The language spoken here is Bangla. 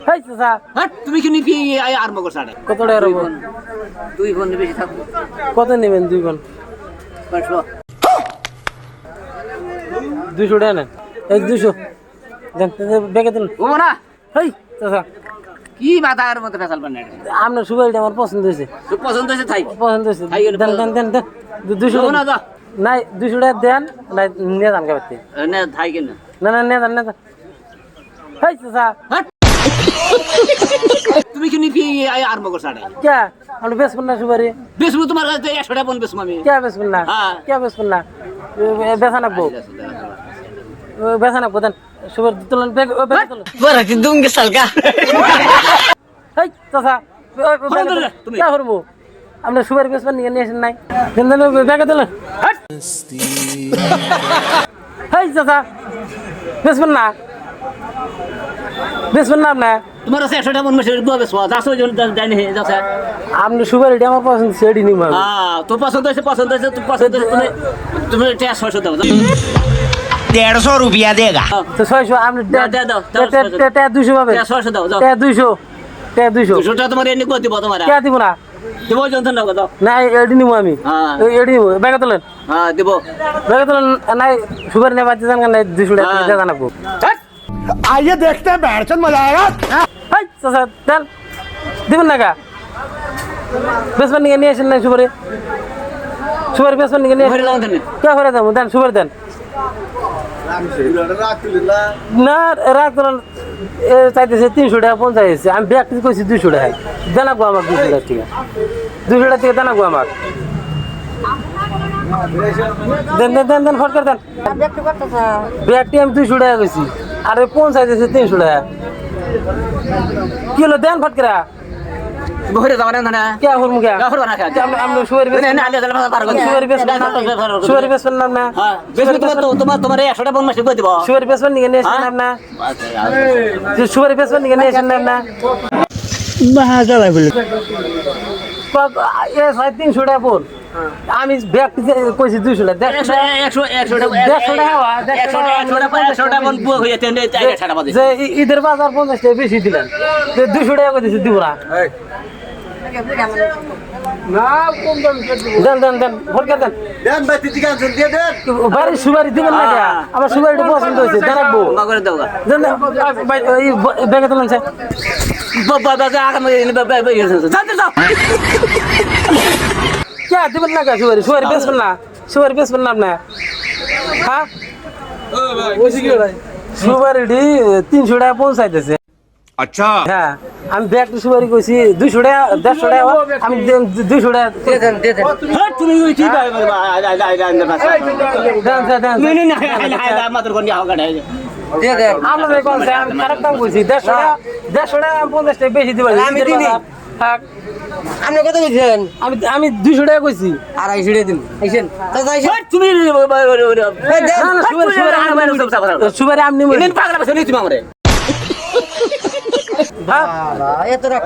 হেই চাচা হ্যাঁ তুমি কি নিবি আরম্ভ করছ আরে কত টাকা রাখবো? দুই ফোন বেশি থাকবো কত নেবেন 2 বোন? 500 200 টাকা নেন। এই 200 দেন ব্যাগে দিন। ও না হেই চাচা কি মাথার মধ্যে ফেসাল বানাই আপনার সুপারিটা আমার পছন্দ হয়েছে। তো পছন্দ হয়েছে থাই পছন্দ হয়েছে। তাই গেলে দেন দেন দেন দেন 200 ও না যা নাই 200 টাকা দেন নাই নিয়ে যান গাড়িতে। না থাই কেন না না নিয়ে যান নিয়ে যান। হেই চাচা তুমি কি নিবি আরম্ভ করছ আরে কে আপনি বেচবেন না সুপারি? বেশবো তোমার কাছে 100 টাকা বোন বেশবো আমি কে বেচবেন না? হ্যাঁ। কে বেচবেন না? বেচা নাকবো বেচা নাকবো দেন সুপারি তুলেন ব্যাগ তুলেন। বড় কি দুঙ্গে সালকা হেই চাচা তুমি। কে করবো? আপনার সুপারি বেচবেন নিয়ে আসেন নাই দেন দেন ব্যাগে তুলেন। হেই চাচা বেচবেন না বেচবেন না আপনি? তোমার কাছে 100 টাকা বোন বেশবো যাচ্ছ জানি হে যাচ্ছ আপনি সুপারিটা আমার পছন্দ সেটি নিব আমি। হ্যাঁ তো পছন্দ হয়েছে তো পছন্দ হয়েছে তুমি তুমি 600 দাও 150 रुपया देगा। তো 600 আপনি দে দাও 200 পাবে 600 দাও যাও 200 200 200 টাকা তোমার এনে কো দিব তোমার কে দিব না? দেবো যন্ত্র দাও দাও না এটি নিব আমি হ্যাঁ। এটি নিব ব্যাগে তোলেন হ্যাঁ দেবো ব্যাগে তোলেন নাই সুপারি নেই বাচ্চা জান নাই 200 টাকা দিয়ে জানাবো। आइए देखते हैं बैठचंद मजा आएगा। হাই চাচা দেন দিবেন না কা বেসবেন নিয়ে আসেন নাই সুপারি সুপারি বেসবেন নিয়ে ঘরে আসেন লাগান কেন কে করে দেবো দেন সুপারি দেন না রাখ তোলেন চাইতেছে 300 টাকা পৌঁছাইছে আমি ব্যাগ কইছি 200 টাকা জানাবো আমার 200 টাকা থেকে 200 টাকা থেকে জানাবো আমার দেন দেন দেন দেন ফট করে দেন ব্যাগটি আমি 200 টাকা কইছি আর পৌঁছাইতেছে 300 টাকা কিলো দেন ফট করে ঘরে যাও না কে করবো কে ঘরে বানা খা আমরা সুপারি বেচবেন না আলে জানা পার সুপারি বেচবেন না সুপারি বেচবেন না না হ্যাঁ বেশি তোমার 100 টাকা বোন মাসে কই দিব সুপারি বেচবেন নিয়ে নিয়ে আসেন না সুপারি বেচবেন নিয়ে নিয়ে আসেন না बाहर चला बोले। এ 350 টাকা পড় আমি ব্যাগ কইছি 200 টাকা 100 টাকা বোন বুয়া হইয়া তেনে ছাড়া বাজে যে ঈদের বাজার 50 টাকা বেশি দিলেন 200 টাকা কইছি দিব না দেন দেন দেন ভরকে দেন বাড়ি সুপারি দিবেন না কে আমার সুপারিটা পছন্দ হয়েছে জানাবো করে দাও দেন দেন ভাই এই ব্যাগে তোলেন স্যার বাবা বাবা আগামী যাও কে দিবেন না কে সুপারি সুপারি বেচবেন না সুপারি বেচবেন না আপনি হ্যাঁ সুপারিটি 300 টাকা পৌঁছাইতেছে अच्छा হ্যাঁ আমি ব্যাগটি সুপারি কইছি 200 টাকা 150 টাকা আমি 200 টাকা দেন তুমি ঠিক আছে দেন দেন আমাদের কোন হাওয়া কাটাই আপনাদের কোন আমি খারাপ দাম কইছি 150 টাকা 150 টাকা আমি 50 টাকা বেশি দিবা আমি দিনি থাক আপনি কত কইছেন আমি 200 টাকা কইছি 250 টাকা দিন আইছেন তুমি সুপারি আপনি পাগলা বসে তুমি আমারে হ্যাঁ এত রাখ